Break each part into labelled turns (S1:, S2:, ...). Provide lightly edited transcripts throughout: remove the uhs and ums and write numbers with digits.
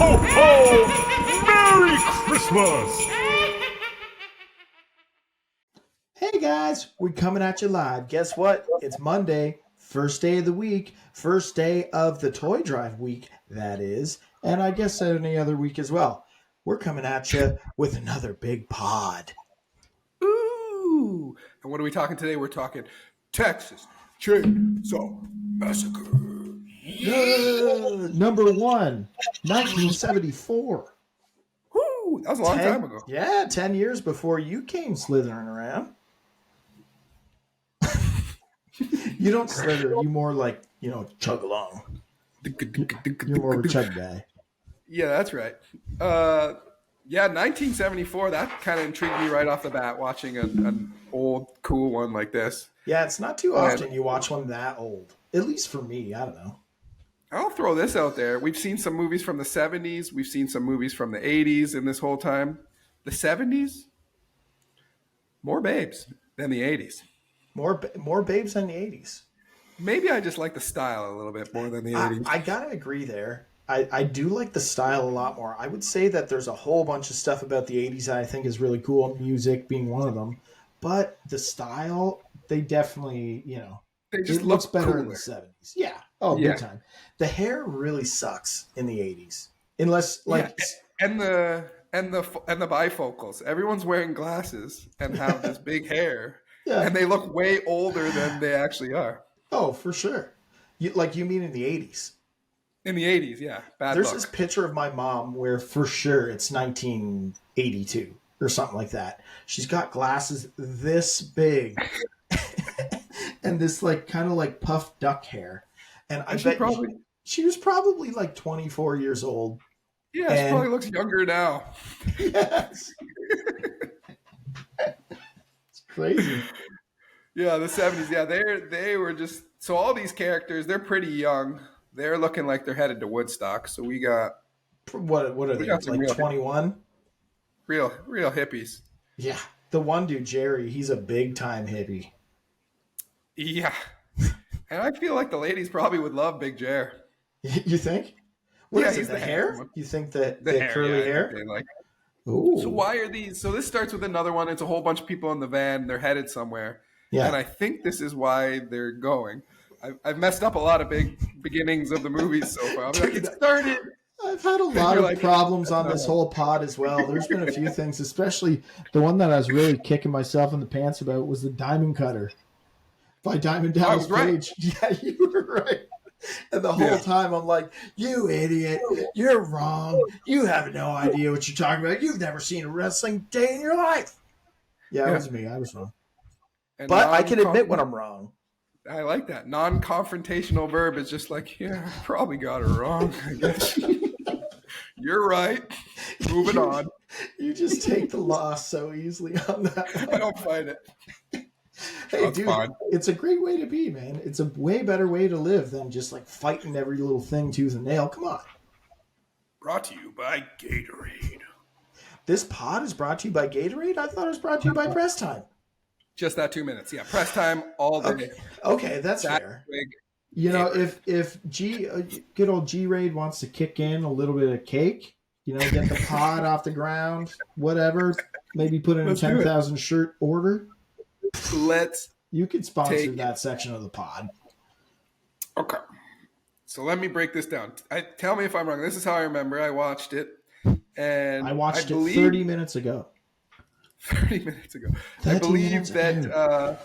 S1: Ho, ho! Merry Christmas!
S2: Hey guys, we're coming at you live. Guess what? It's Monday, first day of the week, first day of the toy drive week, that is, and I guess any other week as well. We're coming at you with another big pod.
S3: Ooh! And what are we talking today? We're talking Texas Chain Saw Massacre.
S2: Number one, 1974.
S3: Woo! That was a long time ago.
S2: Yeah, 10 years before you came slithering around. You don't slither, you more like, chug along. You're more of a chug guy.
S3: Yeah, that's right. 1974, that kind of intrigued me right off the bat, watching an old, cool one like this.
S2: Yeah, it's not too often you watch one that old. At least for me, I don't know.
S3: I'll throw this out there. We've seen some movies from the 70s. We've seen some movies from the 80s in this whole time. The 70s, more babes than the 80s.
S2: More babes than the 80s.
S3: Maybe I just like the style a little bit more than the 80s.
S2: I gotta agree there. I do like the style a lot more. I would say that there's a whole bunch of stuff about the 80s that I think is really cool, music being one of them. But the style, they definitely,
S3: They just
S2: it looks
S3: look
S2: better
S3: cooler.
S2: in the 70s. Yeah. Oh,
S3: Yeah.
S2: big time. The hair really sucks in the 80s. Unless,
S3: and the bifocals. Everyone's wearing glasses and have this big hair,
S2: yeah.
S3: and they look way older than they actually are.
S2: Oh, for sure. You mean in the 80s?
S3: In the 80s, yeah.
S2: There's
S3: look.
S2: this picture of my mom where for sure it's 1982 or something like that. She's got glasses this big and this kind of puffed duck hair. And I bet she was probably 24 years old.
S3: Yeah, she probably looks younger now.
S2: Yes. It's crazy.
S3: Yeah, the 70s. Yeah, they were just so all these characters, they're pretty young. They're looking like they're headed to Woodstock. So we got
S2: what are they?
S3: got some real
S2: 21?
S3: Real hippies.
S2: Yeah. The one dude, Jerry, he's a big time hippie.
S3: Yeah. And I feel like the ladies probably would love Big Jer.
S2: You think? What is it,
S3: he's
S2: the hair?
S3: one.
S2: You think that the curly hair?
S3: Ooh. So why are these? So this starts with another one. It's a whole bunch of people in the van. They're headed somewhere.
S2: Yeah.
S3: And I think this is why they're going. I've messed up a lot of big beginnings of the movies so far. I'm like, it started.
S2: I've had a lot of problems on this whole pod as well. There's been a few things, especially the one that I was really kicking myself in the pants about was the Diamond Cutter by Diamond Dallas Page. Yeah, you were right. And the whole time I'm like, you idiot, you're wrong. You have no idea what you're talking about. You've never seen a wrestling day in your life. Yeah, it was me. I was wrong.
S3: And
S2: but I can admit when I'm wrong.
S3: I like that. Non-confrontational verb is just like, yeah, I probably got it wrong, I guess. You're right. Moving on.
S2: You just take the loss so easily on that one.
S3: I don't fight it.
S2: Hey,
S3: That's
S2: dude,
S3: fine.
S2: It's a great way to be, man. It's a way better way to live than just fighting every little thing tooth and nail. Come on.
S3: Brought to you by Gatorade.
S2: This pod is brought to you by Gatorade? I thought it was brought to you by Press Time.
S3: Just that 2 minutes. Yeah, press time all day.
S2: Okay, that's fair. If good old G-Raid wants to kick in a little bit of cake, get the pod off the ground, whatever, maybe put in a 10,000 shirt order. You could sponsor that section of the pod.
S3: Okay. So let me break this down. Tell me if I'm wrong. This is how I remember. I watched it. And
S2: I watched it 30 minutes ago.
S3: 30 minutes ago. I believe that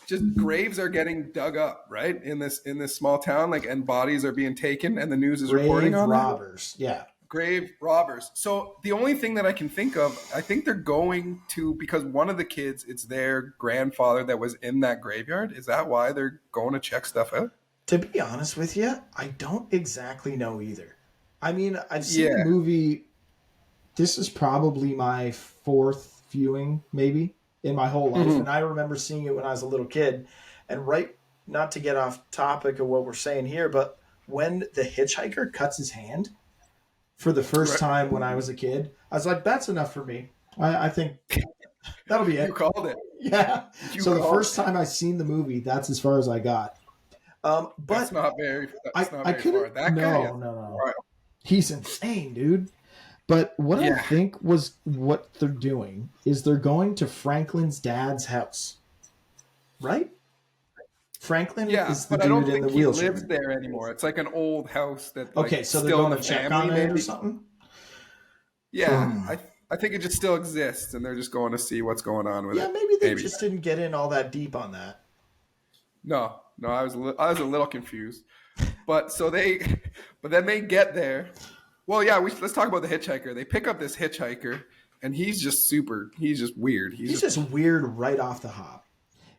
S3: just graves are getting dug up, right? In this small town, and bodies are being taken, and the news is reporting on
S2: robbers. Yeah.
S3: Grave robbers. So the only thing that I can think of, I think they're going to, because one of the kids, it's their grandfather that was in that graveyard. Is that why they're going to check stuff out?
S2: To be honest with you, I don't exactly know either. I mean, I've seen the movie. This is probably my fourth viewing, maybe, in my whole life. And I remember seeing it when I was a little kid. And not to get off topic of what we're saying here, but when the hitchhiker cuts his hand for the first time when I was a kid, I was like, that's enough for me. I think that'll be it.
S3: You called it.
S2: Yeah. So the first time I seen the movie, that's as far as I got. But
S3: that's not very far.
S2: No. He's insane, dude. But what I
S3: Yeah.
S2: think was what they're doing is they're going to Franklin's dad's house, right? Franklin
S3: Yeah,
S2: is the
S3: but I
S2: dude
S3: don't
S2: in the
S3: think he lives
S2: wheelchair.
S3: there anymore. It's like an old house that like
S2: Okay, so they're
S3: still in
S2: going
S3: the
S2: to check
S3: family,
S2: on it or
S3: maybe.
S2: something.
S3: Yeah, I think it just still exists, and they're just going to see what's going on with
S2: Yeah,
S3: it.
S2: maybe they
S3: Maybe.
S2: just didn't get in all that deep on that.
S3: No, I was I was a little confused. But so they, but then they get there. Well, yeah, let's talk about the hitchhiker. They pick up this hitchhiker, and he's just super. He's just weird.
S2: He's just weird right off the hop.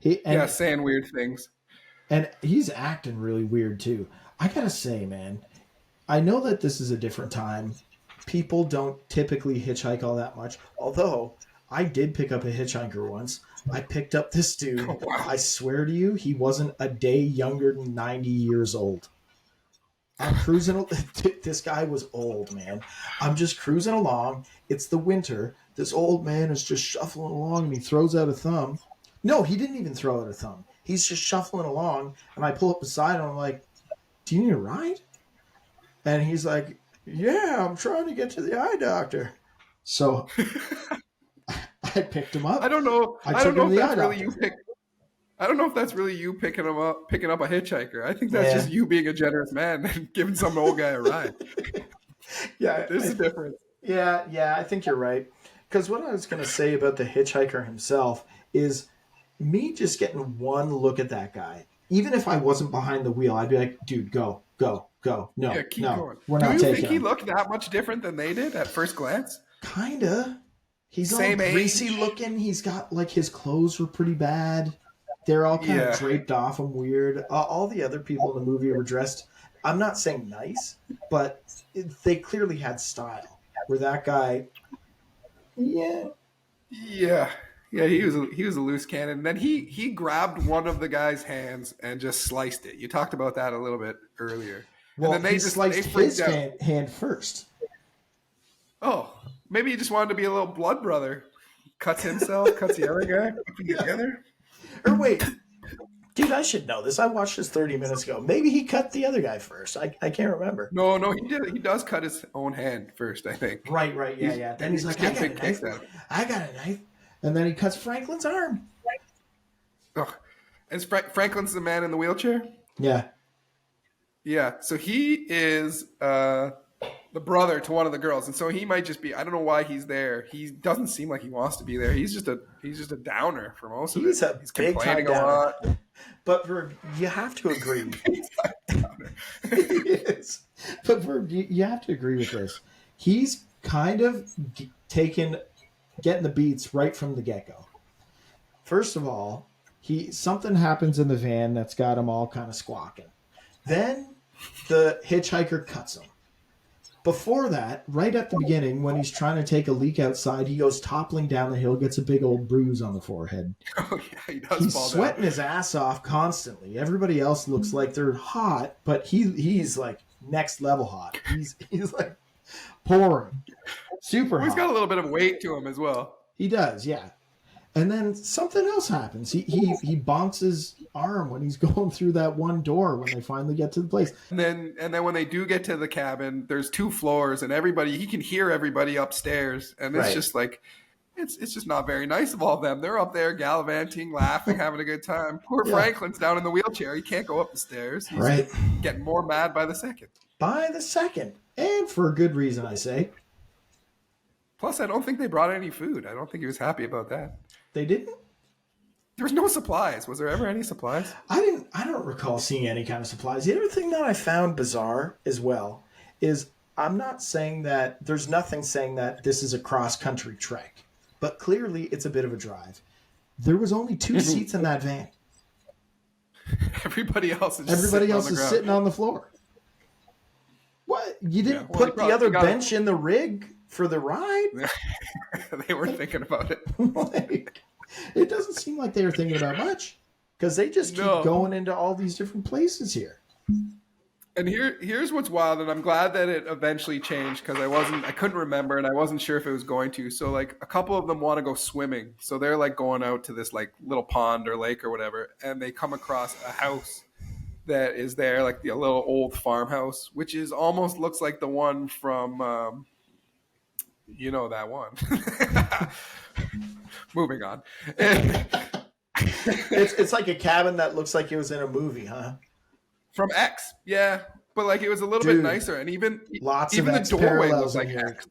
S3: Yeah, saying weird things.
S2: And he's acting really weird too. I gotta say, man, I know that this is a different time. People don't typically hitchhike all that much. Although I did pick up a hitchhiker once. I picked up this dude.
S3: Oh, wow.
S2: I swear to you, he wasn't a day younger than 90 years old. I'm cruising. This guy was old, man. I'm just cruising along. It's the winter. This old man is just shuffling along and he throws out a thumb. No, he didn't even throw out a thumb. He's just shuffling along, and I pull up beside him. I'm like, "Do you need a ride?" And he's like, "Yeah, I'm trying to get to the eye doctor." So I picked him up.
S3: I don't know.
S2: I
S3: I don't
S2: took
S3: know
S2: him
S3: if
S2: to the
S3: that's
S2: eye
S3: really
S2: doctor.
S3: you pick. I don't know if that's really you picking up a hitchhiker. I think that's
S2: Yeah.
S3: just you being a generous man and giving some old guy a ride.
S2: Yeah,
S3: There's a difference.
S2: yeah, I think you're right. Because what I was going to say about the hitchhiker himself is me just getting one look at that guy. Even if I wasn't behind the wheel, I'd be like, "Dude, go, go, go! No,
S3: Yeah, keep
S2: no,
S3: going.
S2: we're
S3: Do
S2: not
S3: you
S2: taking
S3: think he
S2: him."
S3: looked that much different than they did at first glance?
S2: Kinda. He's
S3: Same
S2: all
S3: age?
S2: greasy looking. He's got like his clothes were pretty bad. They're all kind
S3: Yeah.
S2: of draped off and weird. All the other people in the movie were dressed. I'm not saying nice, but they clearly had style. Where that guy, yeah,
S3: Yeah. Yeah, he was a loose cannon. And then he grabbed one of the guy's hands and just sliced it. You talked about that a little bit earlier. And
S2: well,
S3: then
S2: he
S3: they
S2: sliced
S3: freaked
S2: his
S3: out.
S2: hand first.
S3: Oh, maybe he just wanted to be a little blood brother. Cuts himself, cuts the other guy, put them together.
S2: Or wait, dude, I should know this. I watched this 30 minutes ago. Maybe he cut the other guy first. I can't remember.
S3: No, he did. He does cut his own hand first, I think.
S2: Right, yeah. Then he's like, "I got a knife. I got a knife." And then he cuts Franklin's arm.
S3: Oh. And Franklin's the man in the wheelchair?
S2: Yeah.
S3: Yeah. So he is the brother to one of the girls. And so he might just be, I don't know why he's there. He doesn't seem like he wants to be there. He's just a downer for most of it.
S2: He's a big time
S3: complaining a lot.
S2: But you have to agree. He is. But you have to agree with this. He's kind of getting the beats right from the get-go. First of all, something happens in the van that's got him all kind of squawking. Then the hitchhiker cuts him. Before that, right at the beginning, when he's trying to take a leak outside, he goes toppling down the hill, gets a big old bruise on the forehead.
S3: Oh, yeah, he does
S2: He's
S3: fall
S2: sweating
S3: down.
S2: his ass off constantly. Everybody else looks like they're hot, but he's like next level hot. He's like pouring. Super
S3: He's
S2: hot.
S3: got a little bit of weight to him as well.
S2: He does, yeah. And then something else happens. He bonks his arm when he's going through that one door when they finally get to the place.
S3: And then when they do get to the cabin, there's 2 floors, and he can hear everybody upstairs, and it's
S2: Right.
S3: just like it's just not very nice of all of them. They're up there gallivanting, laughing, having a good time. Poor
S2: Yeah.
S3: Franklin's down in the wheelchair. He can't go up the stairs. He's
S2: Right.
S3: getting more mad by the second.
S2: By the second. And for a good reason, I say.
S3: Plus, I don't think they brought any food. I don't think he was happy about that.
S2: They didn't?
S3: There was no supplies. Was there ever any supplies?
S2: I don't recall seeing any kind of supplies. The other thing that I found bizarre as well is I'm not saying that there's nothing saying that this is a cross-country trek, but clearly it's a bit of a drive. There was only 2 seats in that van.
S3: Everybody else is just
S2: Everybody else
S3: on the
S2: is
S3: ground.
S2: sitting on the floor. What? You didn't
S3: Yeah, well,
S2: put the other
S3: got
S2: bench in the rig for the ride?
S3: They were thinking about it.
S2: Like, it doesn't seem like they were thinking about much because they just keep
S3: No.
S2: going into all these different places here.
S3: And here's what's wild, and I'm glad that it eventually changed because I couldn't remember, and I wasn't sure if it was going to. So like a couple of them want to go swimming, so they're like going out to this like little pond or lake or whatever, and they come across a house that is there, like the little old farmhouse, which is almost looks like the one from you know that one. Moving on.
S2: It's like a cabin that looks like it was in a movie, huh?
S3: From X, yeah, but like it was a little
S2: Dude,
S3: bit nicer, and
S2: lots
S3: even
S2: of
S3: the
S2: X
S3: doorway
S2: parallels
S3: was like
S2: in here.
S3: X.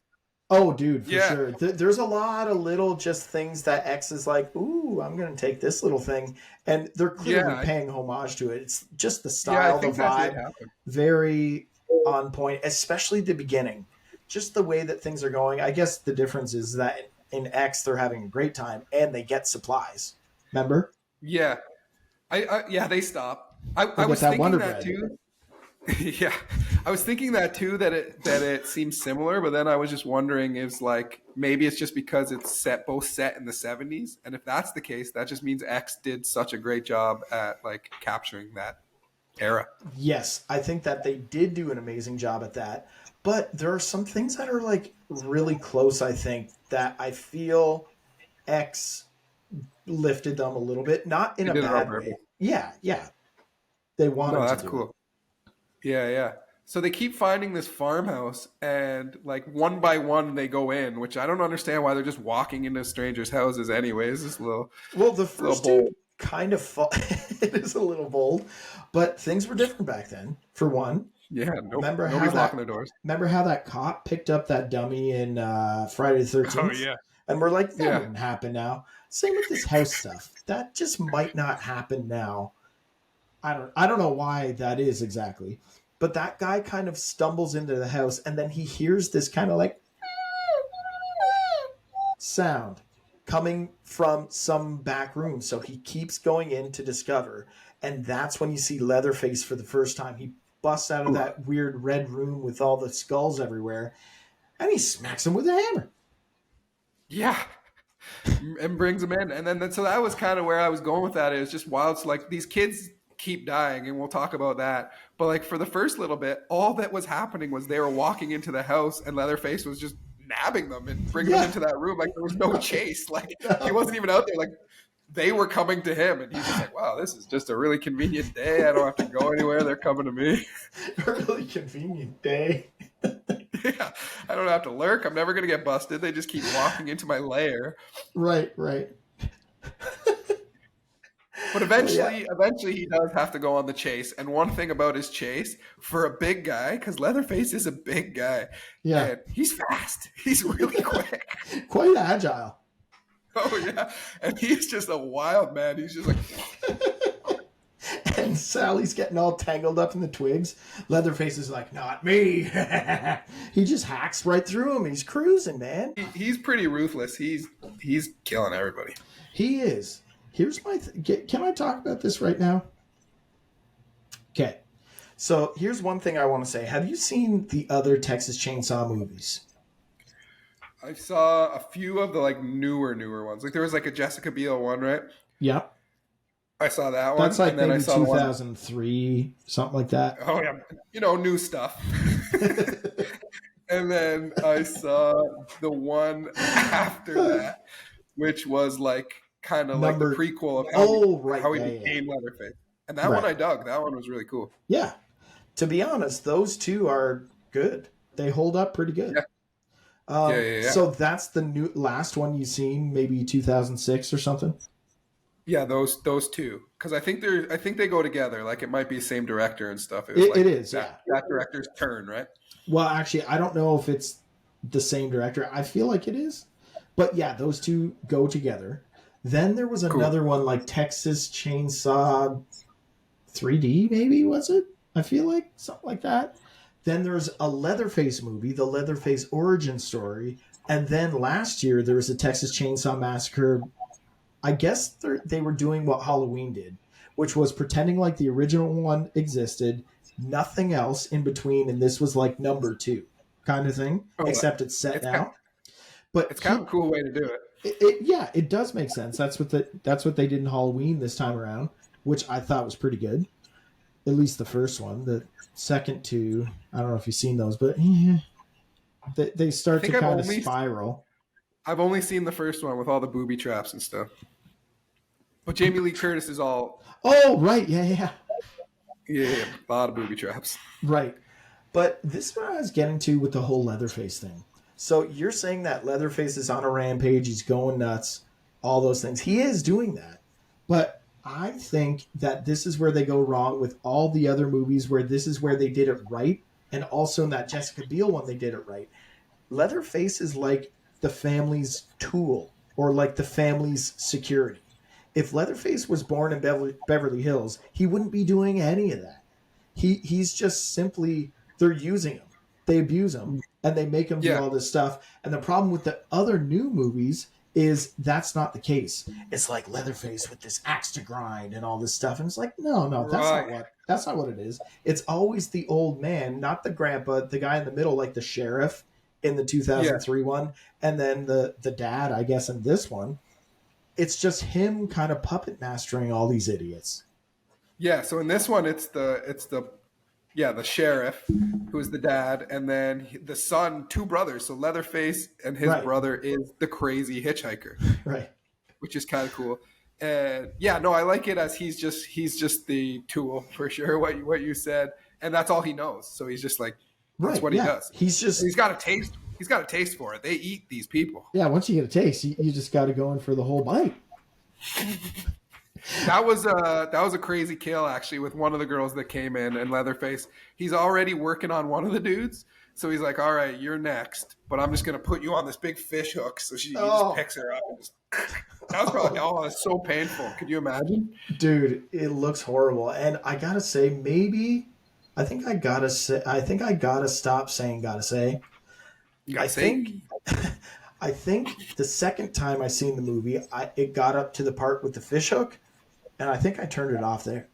S2: Oh, dude, for
S3: Yeah.
S2: sure. There's a lot of little just things that X is like, ooh, I'm going to take this little thing. And they're clearly
S3: Yeah,
S2: paying homage to it. It's just the
S3: yeah, I
S2: style, the
S3: think that did
S2: vibe,
S3: happen.
S2: very on point, especially the beginning. Just the way that things are going. I guess the difference is that in X, they're having a great time and they get supplies. Remember?
S3: Yeah, yeah, they stopped.
S2: They
S3: I
S2: get
S3: was
S2: that
S3: thinking
S2: Wonder
S3: that
S2: Bread.
S3: too. Yeah, I was thinking that too. That it seems similar, but then I was just wondering if like maybe it's just because it's both set in the 70s, and if that's the case, that just means X did such a great job at like capturing that era.
S2: Yes, I think that they did do an amazing job at that. But there are some things that are like really close, I think, that I feel X lifted them a little bit, not in
S3: They
S2: a
S3: did it on
S2: bad
S3: purpose.
S2: way. Yeah, yeah. They
S3: No,
S2: wanted to
S3: that's
S2: do it.
S3: cool. Yeah, yeah. So they keep finding this farmhouse, and like one by one they go in, which I don't understand why they're just walking into strangers' houses anyways. This
S2: Well, the
S3: little
S2: first
S3: bowl.
S2: two kind of it is a little bold, but things were different back then. For one,
S3: Yeah,
S2: How
S3: nobody's locking
S2: that
S3: their doors.
S2: remember how that cop picked up that dummy in Friday the
S3: Oh
S2: 13th?
S3: yeah,
S2: And we're like, that
S3: yeah.
S2: wouldn't happen now. Same with this house stuff. That just might not happen now. I don't know why that is exactly. But that guy kind of stumbles into the house and then he hears this kind of like sound coming from some back room. So he keeps going in to discover. And that's when you see Leatherface for the first time. He busts out of
S3: Ooh.
S2: that weird red room with all the skulls everywhere and he smacks him with a hammer.
S3: Yeah, and brings them in, and then so that was kind of where I was going with that. It was just wild. So like these kids keep dying, and we'll talk about that. But like for the first little bit, all that was happening was they were walking into the house, and Leatherface was just nabbing them and bringing them into that room. Like there was no chase. Like he wasn't even out there. Like they were coming to him, and he's just like, "Wow, this is just a really convenient day. I don't have to go anywhere. They're coming to me."
S2: A really convenient day.
S3: Yeah, I don't have to lurk. I'm never gonna get busted. They just keep walking into my lair.
S2: Right, right.
S3: But eventually he does have to go on the chase. And one thing about his chase, for a big guy, because Leatherface is a big guy,
S2: Yeah.
S3: and he's fast. He's really quick.
S2: Quite agile.
S3: Oh yeah, and he's just a wild man. He's just like,
S2: And Sally's getting all tangled up in the twigs. Leatherface is like, not me. He just hacks right through him. He's cruising, man.
S3: he's pretty ruthless. He's killing everybody.
S2: He is. Here's my... Can I talk about this right now? Okay. So here's one thing I want to say. Have you seen the other Texas Chainsaw movies?
S3: I saw a few of the like newer ones. Like there was like a Jessica Biel one, right?
S2: Yep.
S3: I saw that one.
S2: That's like
S3: and then
S2: maybe
S3: I saw
S2: 2003, something like that.
S3: Oh yeah, new stuff. And then I saw the one after that, which was like kind of like the prequel of how he became Leatherface. And that one I dug. That one was really cool.
S2: Yeah. To be honest, those two are good. They hold up pretty good.
S3: Yeah.
S2: So that's the last one you've seen, maybe 2006 or something?
S3: Yeah, those two, because I think they go together. Like it might be the same director and stuff.
S2: It is
S3: that director's turn, right?
S2: Well, actually, I don't know if it's the same director. I feel like it is, but yeah, those two go together. Then there was another one like Texas Chainsaw 3D, maybe was it? I feel like something like that. Then there's a Leatherface movie, the Leatherface origin story, and then last year there was a Texas Chainsaw Massacre. I guess they were doing what Halloween did, which was pretending like the original one existed, nothing else in between, and this was like number 2 kind of thing, except it's set now. But
S3: it's kind of a cool way to do it.
S2: It does make sense. That's what they did in Halloween this time around, which I thought was pretty good. At least the first one. The second two, I don't know if you've seen those, but they start to kind of spiral.
S3: I've only seen the first one with all the booby traps and stuff. But Jamie Lee Curtis is all...
S2: Oh, right. Yeah.
S3: Yeah, a lot of booby traps.
S2: Right. But this is what I was getting to with the whole Leatherface thing. So you're saying that Leatherface is on a rampage, he's going nuts, all those things. He is doing that. But I think that this is where they go wrong with all the other movies where this is where they did it right. And also in that Jessica Biel one, they did it right. Leatherface is like the family's tool or like the family's security. If Leatherface was born in Beverly Hills, he wouldn't be doing any of that. He's just simply, they're using him, they abuse him, and they make him do all this stuff. And the problem with the other new movies is that's not the case. It's like Leatherface with this axe to grind and all this stuff, and it's like no, that's not what it is. It's always the old man, not the grandpa, the guy in the middle, like the sheriff in the 2003 one, and then the dad, I guess, in this one. It's just him kind of puppet mastering all these idiots.
S3: Yeah, so in this one, it's the sheriff who's the dad, and then the son, two brothers. So Leatherface and his brother is the crazy hitchhiker,
S2: right?
S3: Which is kind of cool. And yeah, no, I like it as he's just the tool for sure. What you said, and that's all he knows. So he's just like that's what he does. He's got a taste. He's got a taste for it. They eat these people.
S2: Yeah, once you get a taste, you just got to go in for the whole bite.
S3: That was a crazy kill actually with one of the girls that came in, and Leatherface. He's already working on one of the dudes, so he's like, "All right, you're next, but I'm just gonna put you on this big fish hook." So he just picks her up and just. That was probably it's so painful. Could you imagine,
S2: dude? It looks horrible, and I gotta say, I think I gotta stop saying "gotta say." I think the second time I seen the movie, it got up to the part with the fish hook, and I think I turned it off there.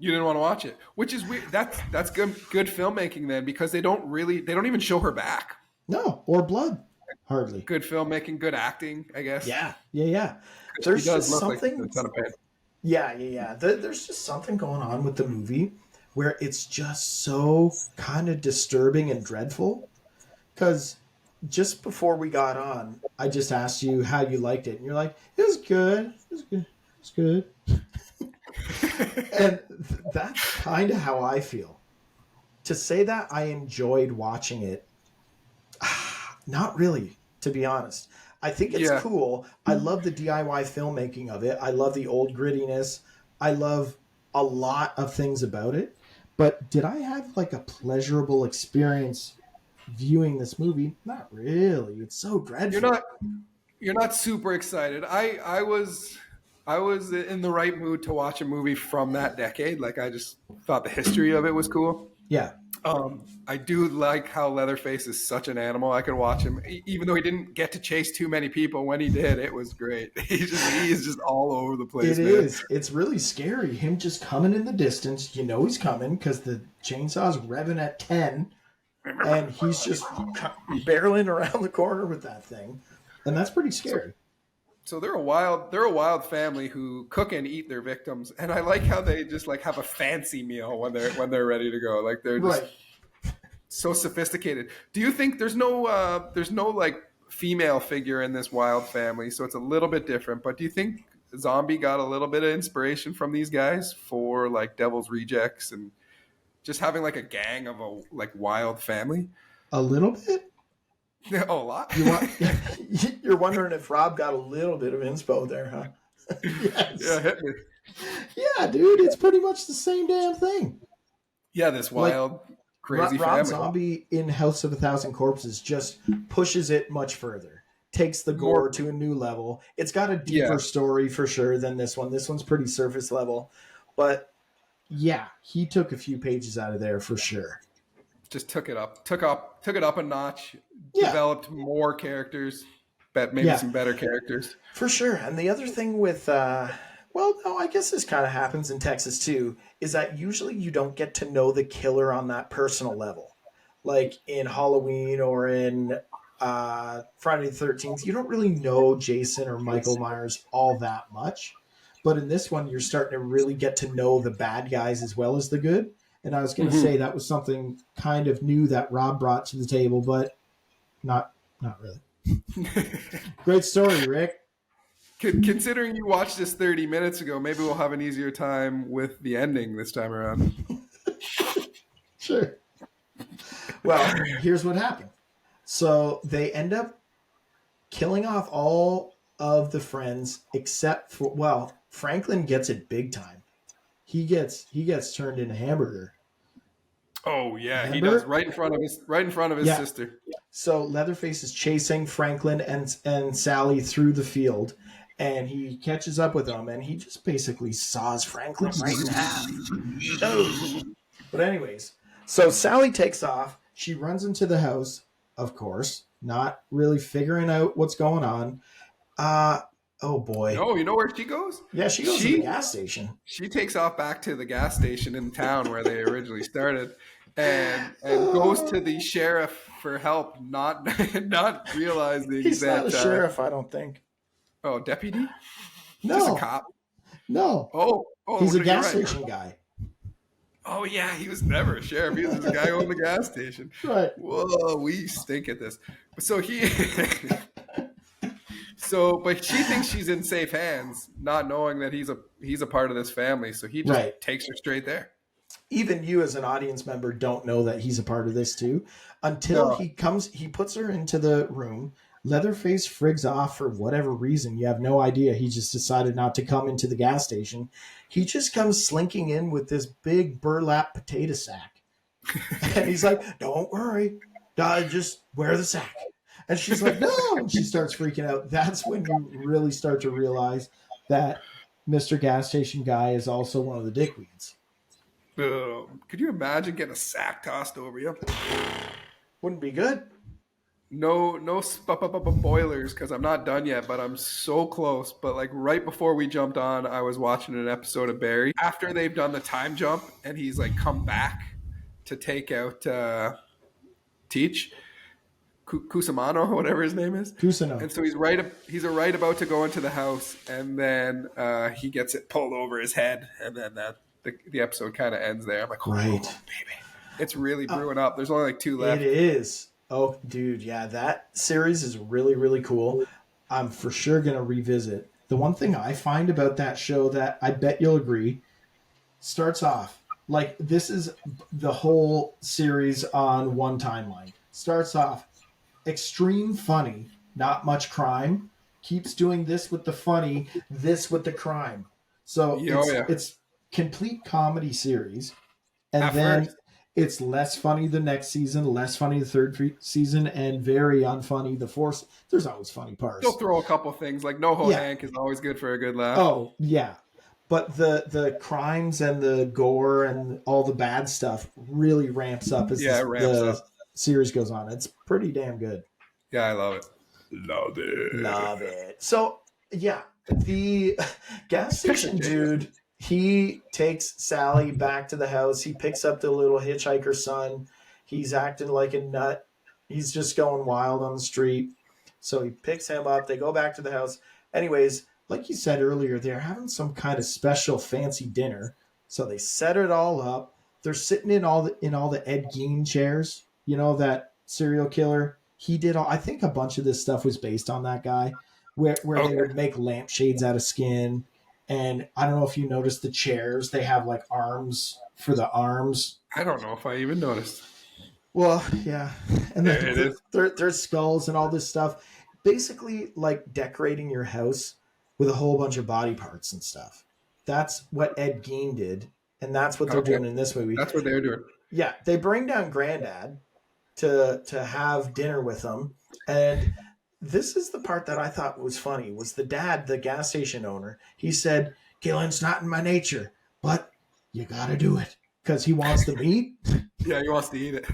S3: You didn't want to watch it, which is weird. That's good filmmaking then, because they don't even show her back.
S2: No, or blood, hardly.
S3: Good filmmaking, good acting, I guess.
S2: Yeah. There's just something. Like a ton of pain. Yeah. There's just something going on with the movie where it's just so kind of disturbing and dreadful. Because just before we got on, I just asked you how you liked it. And you're like, it was good. It's good. And that's kind of how I feel. To say that I enjoyed watching it, not really, to be honest. I think it's cool. I love the DIY filmmaking of it. I love the old grittiness. I love a lot of things about it. But did I have like a pleasurable experience viewing this movie? Not really. It's so dreadful.
S3: You're not super excited. I was in the right mood to watch a movie from that decade. Like, I just thought the history of it was cool.
S2: Yeah.
S3: I do like how Leatherface is such an animal. I could watch him, even though he didn't get to chase too many people. When he did, it was great. He is just all over the place.
S2: It is. It's really scary. Him just coming in the distance. You know he's coming because the chainsaw's revving at 10. And he's just barreling around the corner with that thing, and that's pretty scary.
S3: So they're a wild family who cook and eat their victims, and I like how they just like have a fancy meal when they're ready to go. Like, they're just so sophisticated. Do you think there's no like female figure in this wild family, so it's a little bit different? But do you think Zombie got a little bit of inspiration from these guys for like Devil's Rejects and just having like a gang of a like wild family?
S2: A little bit?
S3: A lot.
S2: You're wondering if Rob got a little bit of inspo there, huh? Yes.
S3: Yeah, hit me.
S2: Yeah, dude, it's pretty much the same damn thing.
S3: Yeah, this wild, crazy family.
S2: Rob Zombie in House of a Thousand Corpses just pushes it much further. Takes the gore to a new level. It's got a deeper story for sure than this one. This one's pretty surface level, but yeah, he took a few pages out of there for sure.
S3: Just took it up a notch. Developed more characters, maybe some better characters
S2: for sure. And the other thing with, I guess this kind of happens in Texas too, is that usually you don't get to know the killer on that personal level, like in Halloween or in Friday the 13th. You don't really know Jason or Michael Myers all that much. But in this one, you're starting to really get to know the bad guys as well as the good. And I was going to say that was something kind of new that Rob brought to the table, but not really. Great story, Rick.
S3: Considering you watched this 30 minutes ago, maybe we'll have an easier time with the ending this time around.
S2: Sure. Well, here's what happened. So they end up killing off all of the friends except for, well, Franklin gets it big time. He gets turned into hamburger.
S3: Oh yeah,
S2: Remember?
S3: he does right in front of his sister.
S2: So Leatherface is chasing Franklin and Sally through the field, and he catches up with them, and he just basically saws Franklin right in half. But anyways, so Sally takes off. She runs into the house, of course, not really figuring out what's going on. Oh boy.
S3: No, you know where she goes?
S2: Yeah, she goes to the gas station.
S3: She takes off back to the gas station in town where they originally started, and goes to the sheriff for help, not realizing
S2: He's
S3: that
S2: not a sheriff, I don't think.
S3: Oh, deputy?
S2: No,
S3: just a cop.
S2: No.
S3: Oh,
S2: he's a gas station guy.
S3: Oh yeah, he was never a sheriff. He was the guy who owned the gas station.
S2: Right.
S3: Whoa, we stink at this. So but she thinks she's in safe hands, not knowing that he's a part of this family. So he just takes her straight there.
S2: Even you as an audience member don't know that he's a part of this too until he puts her into the room. Leatherface frigs off for whatever reason. You have no idea. He just decided not to come into the gas station. He just comes slinking in with this big burlap potato sack. And he's like, don't worry. Just wear the sack. And she's like, no. And she starts freaking out. That's when you really start to realize that Mr. Gas Station Guy is also one of the dickweeds.
S3: Could you imagine getting a sack tossed over you?
S2: Wouldn't be good.
S3: No spoilers because I'm not done yet, but I'm so close. But like right before we jumped on, I was watching an episode of Barry. After they've done the time jump and he's like come back to take out Teach Cusimano, whatever his name is.
S2: Cusino.
S3: And so he's right about to go into the house, and then he gets it pulled over his head, and then the episode kind of ends there. I'm like, oh, baby, it's really brewing up. There's only like 2 left.
S2: It is. Oh, dude, yeah, that series is really, really cool. I'm for sure going to revisit. The one thing I find about that show that I bet you'll agree starts off, like this is the whole series on one timeline. Starts off extreme funny, not much crime. Keeps doing this with the funny, this with the crime. So it's complete comedy series. And
S3: At
S2: then
S3: first.
S2: It's less funny the next season, less funny the third season, and very unfunny the fourth. There's always funny parts.
S3: They'll throw a couple things like NoHo Hank is always good for a good laugh.
S2: Oh, yeah. But the crimes and the gore and all the bad stuff really ramps up as the series goes on. It's pretty damn good.
S3: Yeah, I love it. Love it.
S2: So, yeah, the gas station dude, he takes Sally back to the house. He picks up the little hitchhiker son. He's acting like a nut. He's just going wild on the street. So he picks him up. They go back to the house. Anyways, like you said earlier, they're having some kind of special fancy dinner. So they set it all up. They're sitting in all the Ed Gein chairs. You know, that serial killer. He did all. I think a bunch of this stuff was based on that guy, where they would make lampshades out of skin. And I don't know if you noticed the chairs. They have like arms for the arms.
S3: I don't know if I even noticed.
S2: Well, yeah. And
S3: there it is.
S2: There's skulls and all this stuff. Basically, like decorating your house with a whole bunch of body parts and stuff. That's what Ed Gein did, and that's what they're doing in this movie.
S3: That's what they're doing.
S2: Yeah, they bring down Granddad to have dinner with them, and this is the part that I thought was funny. Was the dad, the gas station owner? He said, "Killing's not in my nature, but you got to do it because he wants the meat."
S3: Yeah, he wants to eat it.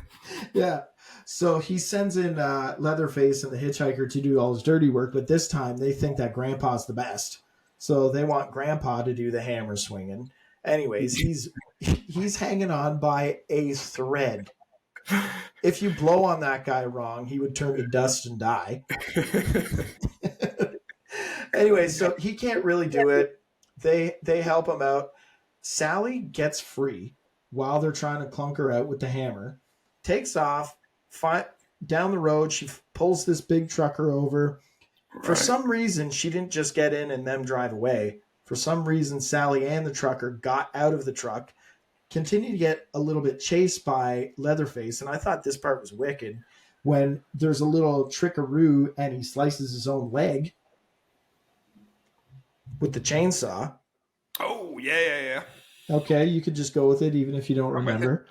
S2: Yeah. So he sends in Leatherface and the hitchhiker to do all his dirty work, but this time they think that Grandpa's the best. So they want Grandpa to do the hammer swinging. Anyways, he's hanging on by a thread. If you blow on that guy wrong, he would turn to dust and die. Anyway, so he can't really do it. They help him out. Sally gets free while they're trying to clunk her out with the hammer. Takes off. Down the road, she pulls this big trucker over. For
S3: Right.
S2: some reason, she didn't just get in and them drive away. For some reason, Sally and the trucker got out of the truck, continued to get a little bit chased by Leatherface. And I thought this part was wicked when there's a little trickaroo and he slices his own leg with the chainsaw.
S3: Oh yeah.
S2: Okay, you could just go with it even if you don't
S3: I'm with it.
S2: remember.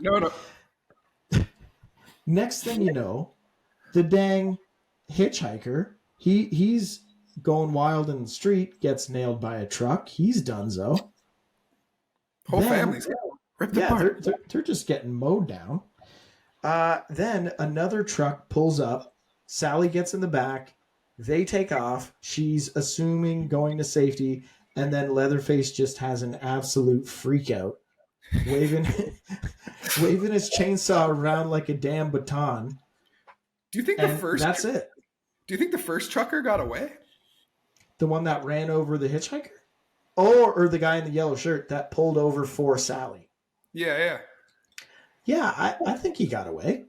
S3: No.
S2: Next thing you know, the dang hitchhiker, he's going wild in the street, gets nailed by a truck. He's donezo.
S3: Whole
S2: Then,
S3: family's ripped
S2: yeah,
S3: apart.
S2: they're just getting mowed down. Then another truck pulls up. Sally gets in the back. They take off. She's assuming going to safety, and then Leatherface just has an absolute freak out, waving waving his chainsaw around like a damn baton.
S3: Do you think
S2: And that's it.
S3: Do you think the first trucker got away?
S2: The one that ran over the hitchhiker? Or the guy in the yellow shirt that pulled over for Sally.
S3: Yeah.
S2: Yeah, I think he got away.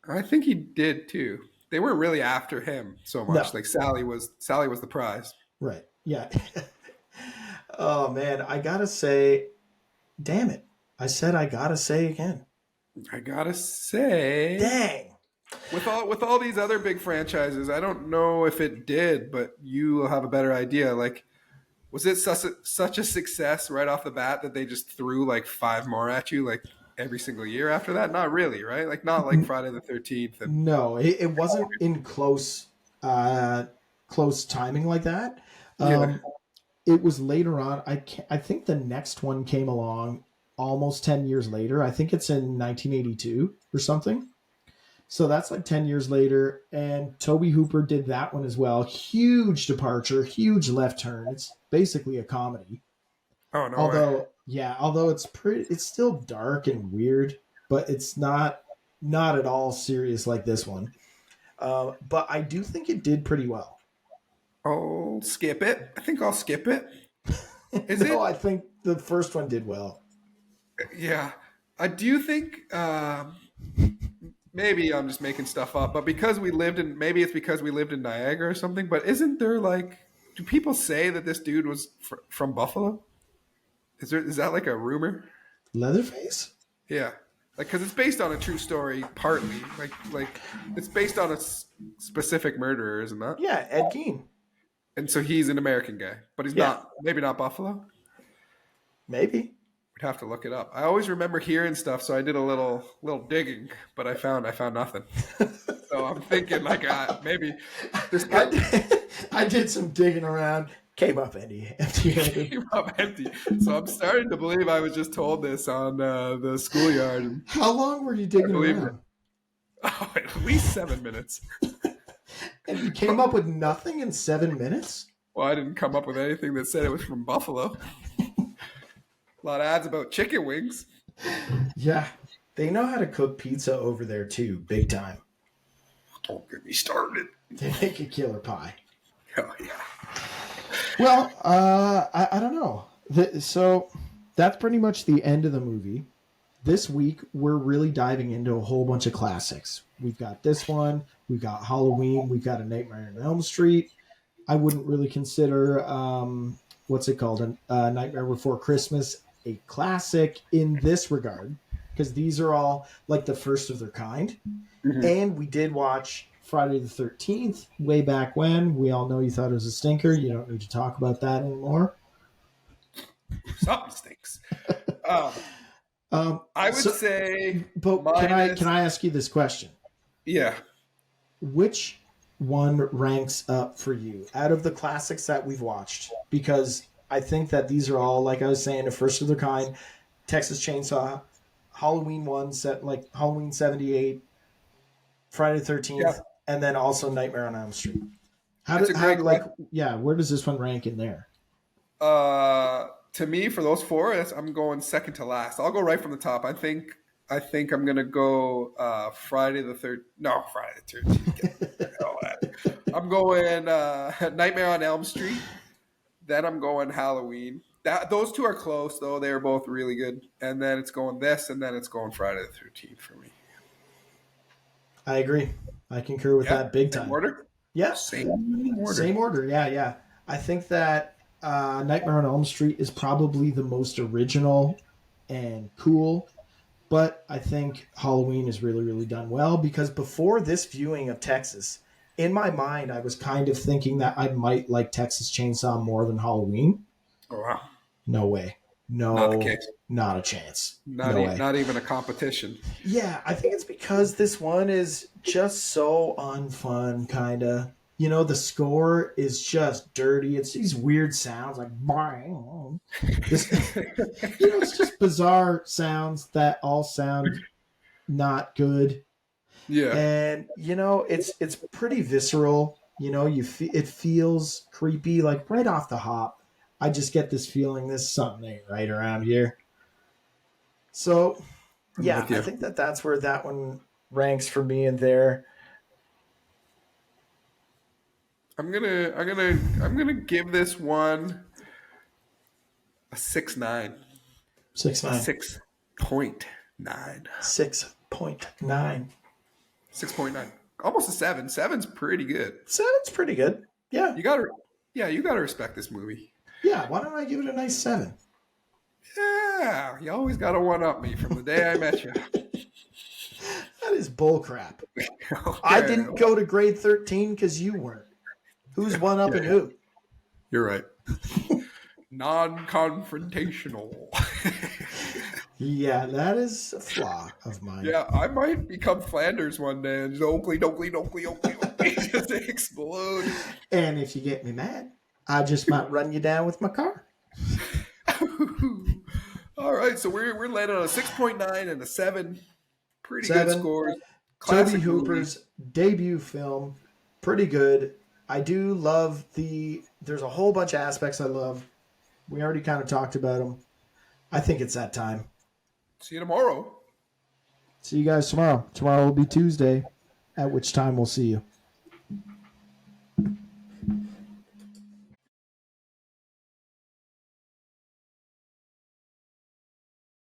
S3: I think he did too. They weren't really after him so much.
S2: No.
S3: Like Sally was the prize.
S2: Right. Yeah. Oh man, I gotta say, damn it. I said I gotta say again.
S3: I gotta say,
S2: Dang.
S3: with all these other big franchises, I don't know if it did, but you will have a better idea. Like, was it such a success right off the bat that they just threw like 5 more at you like every single year after that? Not really, right? Like not like Friday the 13th. And
S2: No, it wasn't in close timing like that.
S3: Yeah.
S2: It was later on. I think the next one came along almost 10 years later. I think it's in 1982 or something. So that's like 10 years later. And Toby Hooper did that one as well. Huge departure, huge left turn. It's basically a comedy.
S3: Oh no. Way.
S2: Although it's still dark and weird, but it's not at all serious like this one. But I do think it did pretty well.
S3: I'll skip it. I think I'll skip it. Is
S2: No,
S3: it?
S2: I think the first one did well.
S3: Yeah. I do think maybe I'm just making stuff up, but maybe it's because we lived in Niagara or something, but isn't there like, do people say that this dude was from Buffalo? Is that like a rumor?
S2: Leatherface?
S3: Yeah. Like, cause it's based on a true story, partly like it's based on a specific murderer, isn't that?
S2: Yeah, Ed Gein.
S3: And so he's an American guy, but he's maybe not Buffalo.
S2: Maybe.
S3: We'd have to look it up. I always remember hearing stuff, so I did a little digging, but I found nothing. So I'm thinking like maybe this
S2: I did some digging around. Came up empty-handed.
S3: came up empty. So I'm starting to believe I was just told this on the schoolyard.
S2: How long were you digging around?
S3: Oh, at least 7 minutes.
S2: And you came up with nothing in 7 minutes?
S3: Well, I didn't come up with anything that said it was from Buffalo. A lot of ads about chicken wings.
S2: Yeah. They know how to cook pizza over there too, big time.
S3: Don't get me started.
S2: They make a killer pie.
S3: Oh yeah.
S2: Well, I don't know. So that's pretty much the end of the movie. This week, we're really diving into a whole bunch of classics. We've got this one. We've got Halloween. We've got A Nightmare on Elm Street. I wouldn't really consider, what's it called? Nightmare Before Christmas a classic in this regard, because these are all like the first of their kind. Mm-hmm. And we did watch Friday the 13th way back when. We all know you thought it was a stinker. You don't need to talk about that anymore.
S3: Something stinks. I would say,
S2: but can I ask you this question?
S3: Yeah.
S2: Which one ranks up for you out of the classics that we've watched? Because I think that these are all, like I was saying, the first of their kind. Texas Chainsaw, Halloween 1, set like Halloween 78, Friday the 13th, and then also Nightmare on Elm Street. Where does this one rank in there?
S3: To me, for those 4, I'm going second to last. I'll go right from the top. I think I'm gonna go Friday the 13th. I'm going Nightmare on Elm Street. Then I'm going Halloween. Those 2 are close though. They are both really good. And then it's going this, and then it's going Friday the 13th for me.
S2: I agree. I concur with that big time.
S3: Order?
S2: Yeah.
S3: Same order.
S2: Same order. Yeah. I think that Nightmare on Elm Street is probably the most original and cool. But I think Halloween is really, really done well because before this viewing of Texas, in my mind, I was kind of thinking that I might like Texas Chainsaw more than Halloween.
S3: Oh, wow.
S2: No way. No,
S3: Not the case.
S2: Not a chance.
S3: Not,
S2: no way.
S3: Not even a competition.
S2: Yeah, I think it's because this one is just so unfun, kind of. You know, the score is just dirty. It's these weird sounds like bang. It's just bizarre sounds that all sound not good.
S3: Yeah.
S2: And it's pretty visceral. It feels creepy, like right off the hop. I just get this feeling this something ain't right around here. So, yeah, I think that's where that one ranks for me in there.
S3: I'm gonna give this one a 6.9.
S2: 6.9.
S3: 6.9.
S2: 6.9.
S3: 6.9. Almost a 7. 7's pretty good.
S2: 7's pretty good. Yeah.
S3: You gotta respect this movie.
S2: Yeah, why don't I give it a nice 7?
S3: Yeah, you always gotta one-up me from the day I met you.
S2: That is bullcrap.
S3: Okay.
S2: I didn't go to grade 13 because you weren't. Who's one-upping who?
S3: You're right. Non-confrontational.
S2: Yeah, that is a flaw of mine.
S3: Yeah, I might become Flanders one day and just Oakley, just explode.
S2: And if you get me mad, I just might run you down with my car.
S3: All right, so we're landing on a 6.9 and a 7. Pretty
S2: 7.
S3: good scores.
S2: Toby Hooper's debut film. Pretty good. I do love there's a whole bunch of aspects I love. We already kind of talked about them. I think it's that time.
S3: See you tomorrow.
S2: See you guys tomorrow. Tomorrow will be Tuesday, at which time we'll see you.